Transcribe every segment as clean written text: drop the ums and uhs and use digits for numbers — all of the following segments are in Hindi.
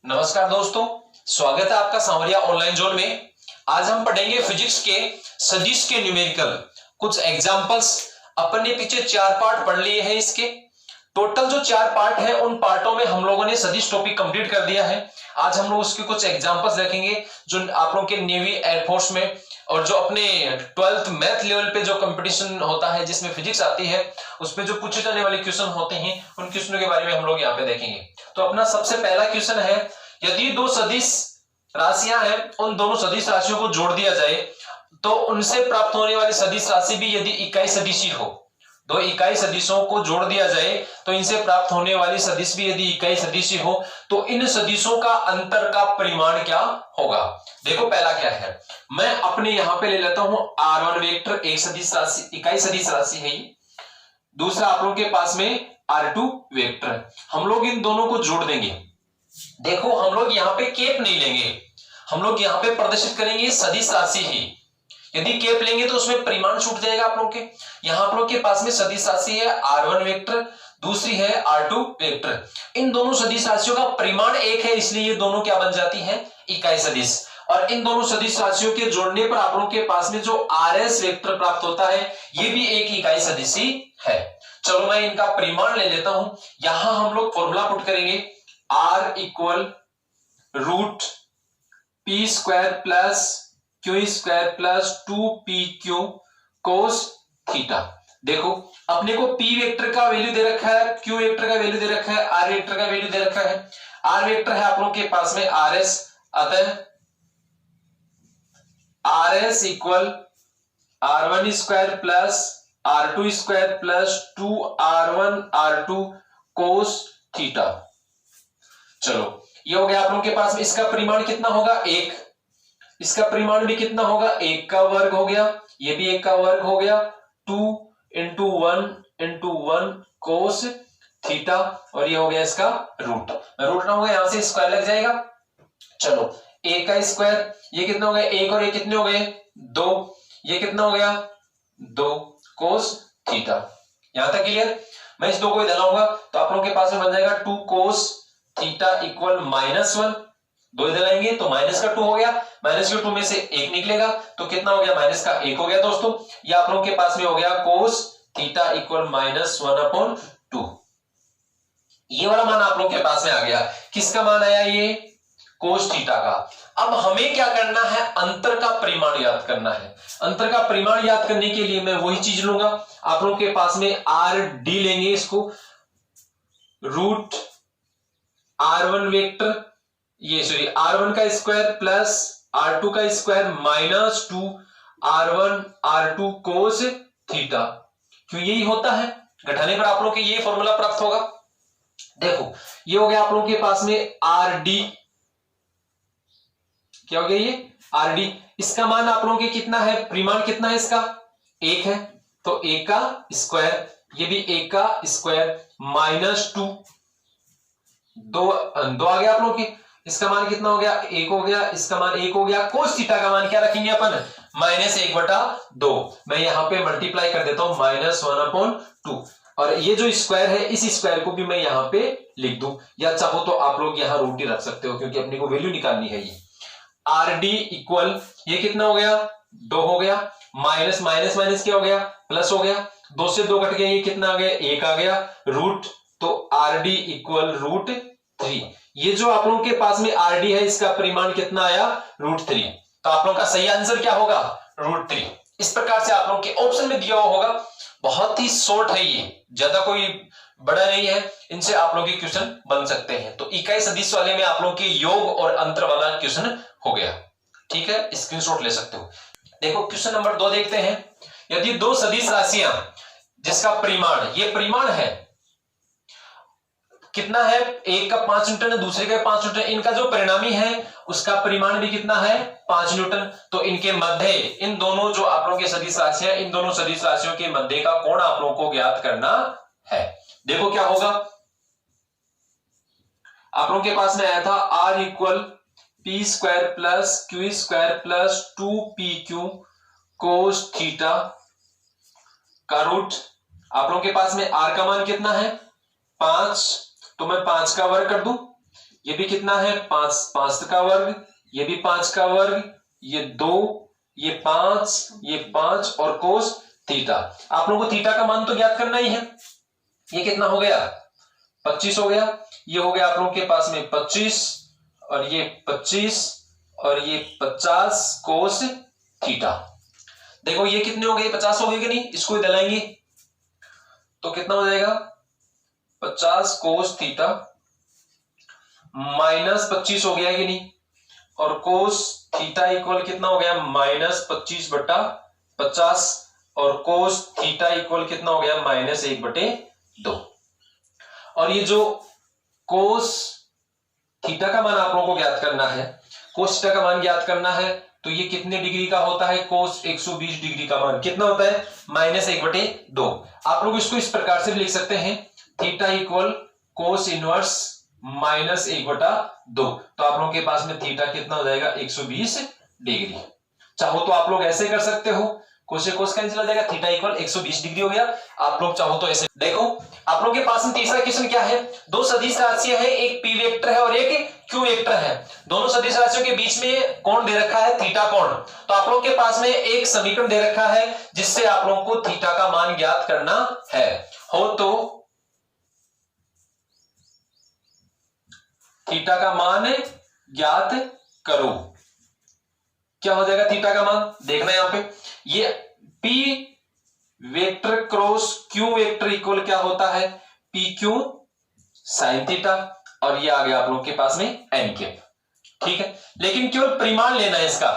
नमस्कार दोस्तों, स्वागत है आपका सांवरिया ऑनलाइन जोन में। आज हम पढ़ेंगे फिजिक्स के सदिश के न्यूमेरिकल कुछ एग्जांपल्स। अपन ने पीछे 4 पार्ट पढ़ लिए हैं। इसके टोटल जो 4 पार्ट है उन पार्टों में हम लोगों ने सदिश टॉपिक कंप्लीट कर दिया है। आज हम लोग उसके कुछ एग्जांपल्स देखेंगे जो आप लोगों के नेवी एयरफोर्स में और जो अपने 12th मैथ लेवल पे जो कंपटीशन होता है जिसमें फिजिक्स आती है उसमें जो पूछे जाने वाले क्वेश्चन होते हैं उन क्वेश्चनों के बारे में हम लोग यहाँ पे देखेंगे। तो अपना सबसे पहला क्वेश्चन है, यदि दो सदिश राशियां हैं उन दोनों सदिश राशियों को जोड़ दिया जाए तो उनसे प्राप्त होने वाली सदिश राशि भी यदि इकाई सदिशी हो, दो इकाई सदिशों को जोड़ दिया जाए तो इनसे प्राप्त होने वाली सदिश भी यदि इकाई सदिशी हो तो इन सदिशों का अंतर का परिमाण क्या होगा। देखो पहला क्या है, मैं अपने यहां पे ले लेता हूं R1 वेक्टर, एक सदिश राशि इकाई सदिश राशि है। दूसरा आप लोगों के पास में R2 वेक्टर, हम लोग इन दोनों को जोड़ देंगे। देखो हम लोग यहाँ पे केप नहीं लेंगे, हम लोग यहाँ पे प्रदर्शित करेंगे सदिश राशि ही। यदि केप लेंगे तो उसमें परिमाण छूट जाएगा आप लोग के। यहाँ आप लोग के पास में सदिश राशि है R1 वेक्टर, दूसरी है R2 वेक्टर। इन दोनों सदिश राशियों का परिमाण एक है, इसलिए ये दोनों क्या बन जाती है, इकाई सदिश। और इन दोनों सदिश राशियों के जोड़ने पर आप लोग के पास में जो RS वेक्टर प्राप्त होता है ये भी एक इकाई सदिश ही है। चलो मैं इनका परिमाण ले लेता हूं। यहां हम लोग फॉर्मूला पुट करेंगे, R equal root P square plus Q square plus 2pq cos theta. देखो अपने को p वेक्टर का वैल्यू दे रखा है, q वेक्टर का वैल्यू दे रखा है, r वेक्टर का वैल्यू दे रखा है। r वेक्टर है आप लोगों के पास में rs, अतः rs equal r1 square plus r2 square plus 2r1 r2 cos theta. चलो ये हो गया आप लोगों के पास में। इसका परिमाण कितना होगा, 1। इसका परिमाण भी कितना होगा, 1 का वर्ग हो गया, ये भी 1 का वर्ग हो गया, 2 इंटू 1 कोस थीटा, और ये हो गया इसका रूट। रूट ना होगा यहां से स्क्वायर लग जाएगा। चलो a का स्क्वायर, ये कितना हो गया, 1 और ये कितने हो गए, 2, ये कितना हो गया, 2 कोस थीटा। यहां तक क्लियर। मैं इस 2 को इधर लाऊंगा तो आप लोगों के पास में बन जाएगा 2 कोस थीटा इक्वल -1। 2 इधर लाएंगे तो माइनस का 2 हो गया, माइनस के 2 में से 1 निकलेगा तो कितना हो गया, माइनस का 1 हो गया दोस्तों। ये आप लोगों के पास में हो गया कोस थीटा इक्वल -1/2। ये वाला मान आप लोगों के पास में आ गया। किसका मान आया, ये कोस थीटा का। अब हमें क्या करना है, अंतर का परिमाण याद करना है। अंतर का परिमाण याद करने के लिए मैं वही चीज लूंगा, आप लोगों के पास में RD लेंगे, इसको रूट R1 वेक्टर, ये सॉरी R1 का स्क्वायर प्लस R2 का square minus 2 R1 R2 cos theta. क्यों, यही होता है, घटाने पर आप लोग के ये फॉर्मूला प्राप्त होगा। देखो ये हो गया आप लोगों के पास में RD, क्या हो गया ये RD। इसका मान आप लोगों के कितना है, परिमाण कितना है इसका, 1 है, तो 1 का स्क्वायर, ये भी 1 का स्क्वायर माइनस 2 आ गया आप लोग के। इसका मान कितना हो गया, 1 हो गया, इसका मान 1 हो गया। कोस थीटा का मान क्या रखेंगे अपन, -1/2। मैं यहां पे मल्टीप्लाई कर देता हूं -1/2, और ये जो स्क्वायर है इस स्क्वायर को भी मैं यहां पे लिख दूं, या चाहो तो आप लोग यहां रूट ही रख सकते हो क्योंकि अपने को वैल्यू निकालनी है। ये RD इक्वल, ये कितना हो गया, 2 हो गया, माइनस माइनस माइनस क्या हो गया, प्लस हो गया, 2 से 2 कट गया, ये कितना आ गया, 1 आ गया, रूट, तो RD इक्वल √3। ये जो आप लोगों के पास में RD है इसका परिमाण कितना आया, √3। तो आप लोगों का सही आंसर क्या होगा, √3। इस प्रकार से आप लोगों के ऑप्शन में दिया हुआ होगा। बहुत ही शॉर्ट है, ये ज्यादा कोई बड़ा नहीं है, इनसे आप लोग के क्वेश्चन बन सकते हैं। तो इकाई सदिश वाले में आप लोग के योग और अंतर वाला क्वेश्चन हो गया, ठीक है, स्क्रीनशॉट ले सकते हो। देखो क्वेश्चन नंबर 2 देखते हैं। यदि दो सदिश राशियां जिसका परिमाण, ये परिमाण है कितना है, एक का 5 न्यूटन है, दूसरे का 5 न्यूटन, इनका जो परिणामी है उसका परिमाण भी कितना है, 5 न्यूटन। तो इनके मध्य, इन दोनों जो आप लोगों के सदिश राशियां, इन दोनों सदिश राशियों के मध्य का कोण आप लोगों को ज्ञात करना है। देखो क्या होगा, आप लोगों के पास में आया था R equal P square plus Q square plus 2pq cos theta का रूट। आप लोगों के पास में R का मान कितना है, 5, तो मैं 5 का वर्ग कर दूं, ये भी कितना है 5 का वर्ग, ये भी 5 का वर्ग, ये 2, ये 5, ये 5 और कोस थीटा। आप लोगों को थीटा का मान तो ज्ञात करना ही है। ये कितना हो गया 25 हो गया। ये हो गया आप लोगों के पास में 25 और ये 25 और ये 50 कोस थीटा। देखो ये कितने हो गए 50 हो गए कि नहीं, इसको ही दलाएंगे तो कितना हो जाएगा 50 कोस थीटा माइनस 25 हो गया कि नहीं, और कोस थीटा इक्वल कितना हो गया माइनस 25 बटा 50 और कोस थीटा इक्वल कितना हो गया माइनस 1/2। और ये जो कोस थीटा का मान आप लोगों को ज्ञात करना है, कोस थीटा का मान ज्ञात करना है तो ये कितने डिग्री का होता है, कोस 120 डिग्री का मान कितना होता है माइनस 1/2। आप लोग इसको इस प्रकार से भी लिख सकते हैं theta equal cos inverse minus 1/2। तो आप लोगों के पास में थीटा कितना हो जाएगा 120 डिग्री। चाहो तो आप लोग ऐसे कर सकते हो, कोस से कोस कैंसिल हो जाएगा, थीटा इक्वल 120 डिग्री हो गया। आप लोग चाहो तो ऐसे। देखो आप लोग के पास में तीसरा क्वेश्चन क्या है, दो सदिश राशियां हैं, एक पी वेक्टर है और एक क्यू वेक्टर है। दोनों सदिश राशियों के बीच में कोण दे रखा है थीटा कोण। तो आप लोग के पास में एक समीकरण दे रखा है जिससे आप लोगों को थीटा का मान ज्ञात करना है। हो तो थीटा का मान ज्ञात करो। क्या हो जाएगा थीटा का मान, देखना यहां पे ये P vector cross Q vector equal क्या होता है पी क्यू साइन थीटा, और ये आ गया आप लोगों के पास में एन कैप। ठीक है, लेकिन केवल परिमाण लेना है इसका,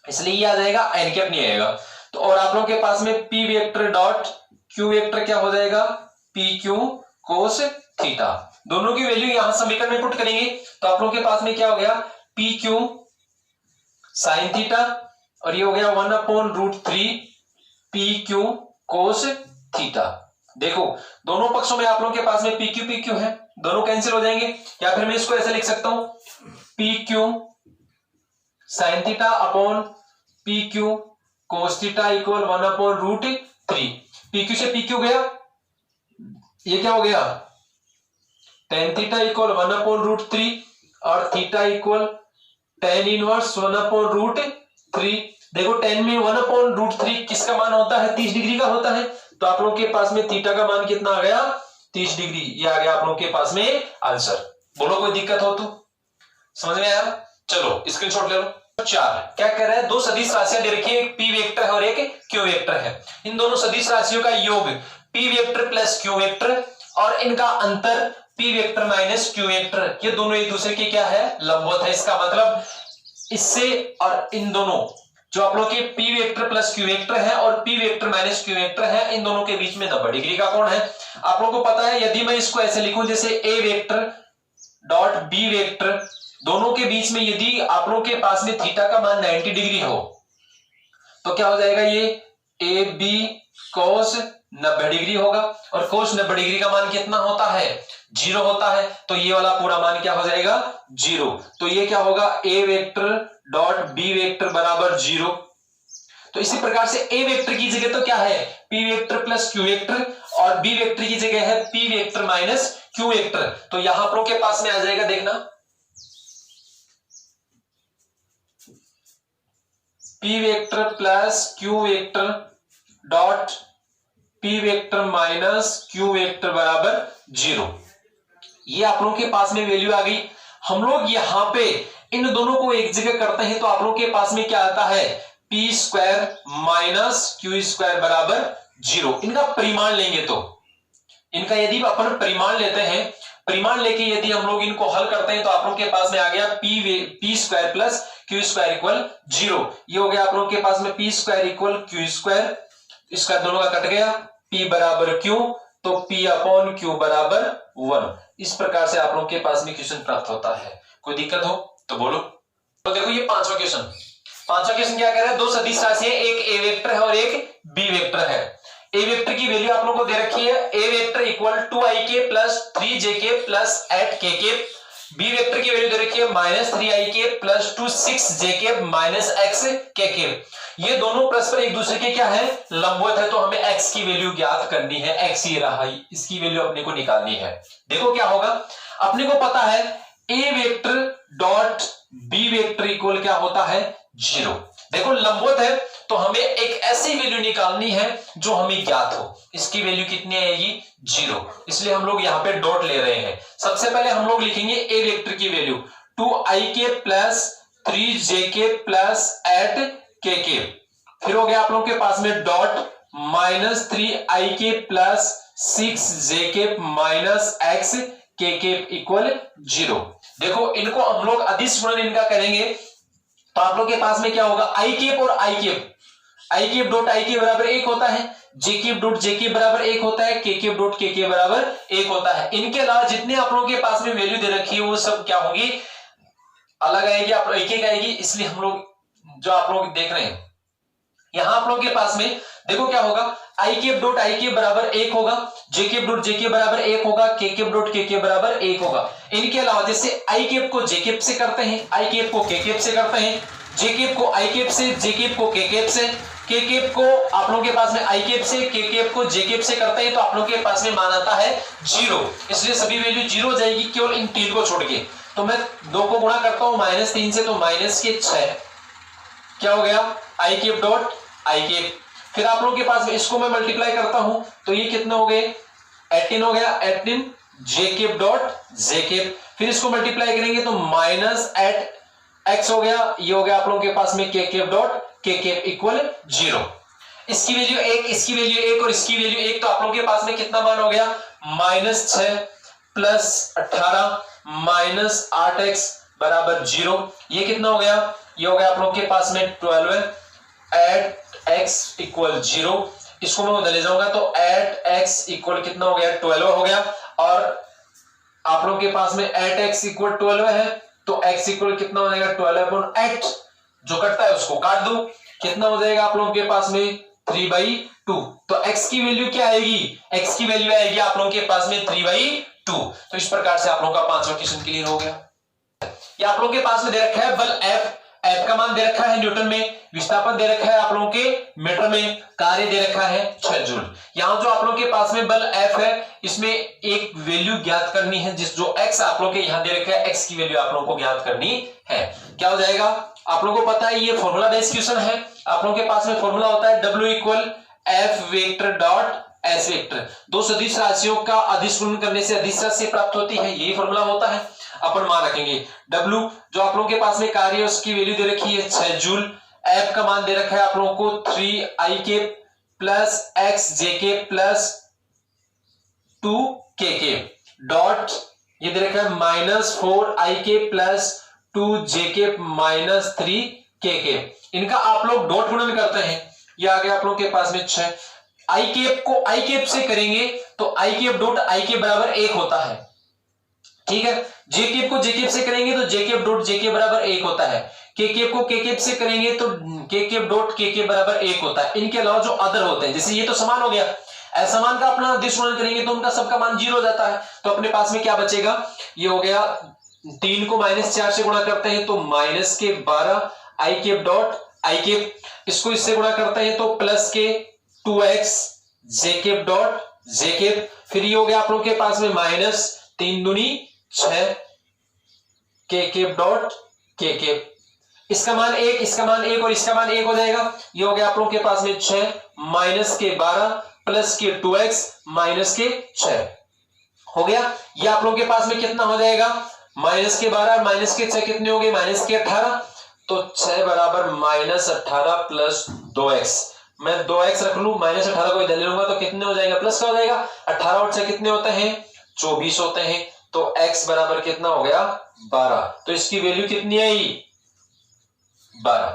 इसलिए ये आ जाएगा एन कैप नहीं आएगा। तो और आप लोगों के पास में P vector dot Q vector क्या हो जाएगा पी क्यू कोस थीटा। दोनों की वैल्यू यहां समीकरण में पुट करेंगे तो आप लोगों के पास में क्या हो गया पी क्यू साइन थीटा, और ये हो गया 1/√3 पी क्यू कोस थीटा। देखो दोनों पक्षों में आप लोगों के पास में पी क्यू है, दोनों कैंसिल हो जाएंगे, या फिर मैं इसको ऐसे लिख सकता हूं P Q sine theta upon P Q cos theta equal 1/√3। P Q से पी क्यू गया, ये क्या हो गया tan थीटा इक्वल 1/√3 और थीटा इक्वल tan इनवर्स 1/√3। देखो tan में 1/√3 किसका मान होता है 30 डिग्री का होता है। तो आप लोग के पास में थीटा का मान कितना आ गया 30 डिग्री। ये आ गया आप लोग के पास में आंसर। बोलो कोई दिक्कत हो तो, समझ में आया। चलो स्क्रीनशॉट ले लो। 4 क्या कह रहा है, दो सदिश राशियां दे रखी है, एक पी वेक्टर है और एक क्यू वेक्टर है। इन दोनों सदिश राशियों का योग P vector plus Q vector और इनका अंतर P vector minus Q vector, ये दोनों एक दूसरे के क्या है लंबवत है। इसका मतलब इससे और इन दोनों जो आप लोग के P vector plus Q vector है और P vector minus Q vector है, इन दोनों के बीच में 90 डिग्री का कोण है। आप लोगों को पता है यदि मैं इसको ऐसे लिखूं जैसे ए वेक्टर डॉट बी वेक्टर, दोनों के बीच में यदि आप लोगों के पास में थीटा का मान 90 डिग्री हो तो क्या हो जाएगा ये ए बी कोस 90 डिग्री होगा, और कोस 90 डिग्री का मान कितना होता है 0 होता है। तो ये वाला पूरा मान क्या हो जाएगा 0। तो ये क्या होगा ए वेक्टर डॉट बी वेक्टर बराबर 0। तो इसी प्रकार से ए वेक्टर की जगह तो क्या है P vector plus Q vector, और बी वेक्टर की जगह है P vector minus Q vector. तो यहां पर के पास में आ जाएगा, देखना P vector plus Q vector dot P vector minus Q vector बराबर 0। ये आप लोगों के पास में वैल्यू आ गई। हम लोग यहां पे इन दोनों को एक जगह करते हैं तो आप लोगों के पास में क्या आता है P square minus Q square बराबर 0। इनका परिमाण लेंगे तो इनका यदि अपन परिमाण लेते हैं, परिमाण लेके यदि हम लोग इनको हल करते हैं तो आप लोग के पास में आ गया P square plus Q square equal 0। ये हो गया आप लोग के पास में P square equal Q square, इसका दोनों का कट गया, P बराबर Q तो P अपॉन Q बराबर 1। इस प्रकार से आप लोग के पास में क्वेश्चन प्राप्त होता है। कोई दिक्कत हो तो बोलो। तो देखो ये पांचवा क्वेश्चन क्या कह रहा है, दो सदिश राशि है, एक ए वेक्टर है और एक बी वेक्टर है। ए वेक्टर की वैल्यू आप लोगों को दे रखी है A vector equal 2ik plus 3jk plus 8kk। B vector की वैल्यू दे रखी है -3ik plus 26jk minus xkk। ये दोनों परस्पर एक दूसरे के क्या है लंबवत है, तो हमें x की वैल्यू ज्ञात करनी है। x ये रहा, इसकी वैल्यू अपने को निकालनी है। देखो क्या होगा, अपने को पता है A vector dot B vector equal क्या होता है 0। देखो लंबवत है तो हमें एक ऐसी वैल्यू निकालनी है जो हमें ज्ञात हो। इसकी वैल्यू कितनी आएगी 0, इसलिए हम लोग यहां पे डॉट ले रहे हैं। सबसे पहले हम लोग लिखेंगे ए वेक्टर की value 2i plus 3j plus 8k। फिर हो गया आप लोगों के पास में dot minus 3i plus 6j minus x equal 0। देखो इनको हम लोग अदिश गुणन इनका करेंगे तो आप लोग के पास में क्या होगा i केप और i केप डॉट i के बराबर 1 होता है, j केप डॉट j के बराबर 1 होता है, k केप डॉट k के बराबर 1 होता है। इनके अलावा जितने आप लोगों के पास में वैल्यू दे रखी है वो सब क्या होगी अलग आएगी, आप लोग एक आएगी। इसलिए हम लोग जो आप लोग देख रहे हैं यहां आप लोग के पास में देखो क्या होगा i केप डॉट i के बराबर 1 होगा, j केप डॉट j के बराबर 1 होगा, k केप डॉट k के बराबर 1 होगा। इनके अलावा जैसे i केप को j केप से करते हैं, i केप को k केप से करते हैं, j केप को i केप से, j केप को k केप से, k केप को आप लोगों के पास में i केप से, k केप को j केप से करते हैं तो आप लोगों के पास में मान आता है 0। इसलिए सभी वैल्यू 0 हो जाएगी केवल इन 3 को छोड़ के। तो मैं 2 को गुणा करता हूं -3 से तो -6 क्या हो गया i cap dot i cap. फिर आप लोगों के पास में इसको मैं मल्टीप्लाई करता हूं तो ये कितने हो गए 18 हो गया, 18 j cap dot j cap. फिर इसको मल्टीप्लाई करेंगे तो -8x हो गया, ये हो गया आप लोगों के पास में k cap dot k cap equal 0। इसकी वैल्यू 1, इसकी वैल्यू 1 और इसकी वैल्यू 1 तो आप लोगों के पास में कितना मान हो गया -6 प्लस 18 माइनस 8x बराबर 0। ये कितना हो गया, ये हो गया आप लोगों के पास में 12 8x इक्वल 0। इसको मैं उधर ले जाऊंगा तो 8x इक्वल कितना हो गया 12 हो गया। और आप लोगों के पास में 8x इक्वल 12 है तो x इक्वल कितना हो जाएगा 12/8, जो कटता है उसको काट दो, कितना हो जाएगा आप लोगों के पास में 3/2। तो x की वैल्यू क्या आएगी, x की वैल्यू आएगी आप लोगों के पास में 3/2। तो इस प्रकार से आप लोगों का 5वां क्वेश्चन क्लियर हो गया। ये आप लोगों के पास में दे रखा है बल F का मान दे रखा है न्यूटन में, विस्थापन दे रखा है आप लोगों के मीटर में, कार्य दे रखा है 6 जूल। यहां जो आप लोगों के पास में बल F है इसमें एक वैल्यू ज्ञात करनी है, जिस जो x आप लोगों के यहां दे रखा है x की वैल्यू आप लोगों को ज्ञात करनी है। क्या हो जाएगा आप लोगों को पता है ये फॉर्मूला बेस्ड क्वेश्चन है। आप लोगों के पास में फॉर्मूला होता है W equal F vector dot S vector. दो सदिश राशियों का अदिश गुणन करने से अदिश राशि प्राप्त होती है, यही फॉर्मूला होता है। अपन मान रखेंगे W जो आप लोगों के पास में कार्य है उसकी वैल्यू दे रखी है 6 जूल, F का मान दे रखा है आप लोगों को 3i के प्लस xj के प्लस 2k के डॉट ये दे रखा है -4i के प्लस 2j के माइनस 3k के। इनका आप लोग डॉट गुणन करते हैं, ये आ गया आप लोगों के पास में 6। i केप को i केप से करेंगे तो i केप डॉट i के बराबर 1 होता है, ठीक है। j केप को j केप से करेंगे तो j केप डॉट j के बराबर 1 होता है। k केप को k केप से करेंगे तो k केप डॉट k के बराबर 1 होता है। इनके अलावा जो अदर होते हैं जैसे ये तो समान हो गया, असमान का अपना अदिश गुणन करेंगे तो उनका सबका मान 0 हो जाता है। तो अपने पास में क्या बचेगा, ये हो गया 3 को -4 से गुणा करते हैं तो माइनस के 12 i cap dot i cap, इसको इससे गुणा करते हैं तो प्लस के 2x j cap dot j cap. फिर ये हो गया आप लोगों के पास में -3 दूनी 6 k cap dot k cap. इसका मान 1, इसका मान 1 और इसका मान 1 हो जाएगा। ये हो गया आप लोगों के पास में 6 माइनस के 12 प्लस के 2x माइनस के 6 हो गया। ये आप लोगों के पास में कितना हो जाएगा माइनस के 12 और माइनस के 6 कितने हो गए माइनस के 18। तो 6 बराबर -18 प्लस 2x, मैं 2x रख लू -18 को इधर ले लूंगा तो कितने हो जाएगा प्लस का हो जाएगा। 18 और 6 कितने होते हैं 24 होते हैं। तो x बराबर कितना हो गया 12। तो इसकी वैल्यू कितनी आई 12।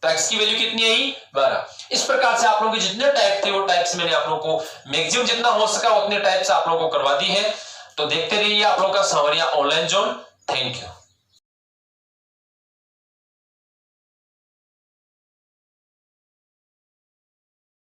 तो x की वैल्यू कितनी आई 12। इस प्रकार से आप लोगों के जितने टाइप थे वो टाइप्स मैंने आप लोगों को मैक्सिमम जितना हो सका उतने टाइप्स आप लोगों को करवा दी है। तो देखते रहिए आप लोगों का सांवरिया ऑनलाइन जोन। Thank you.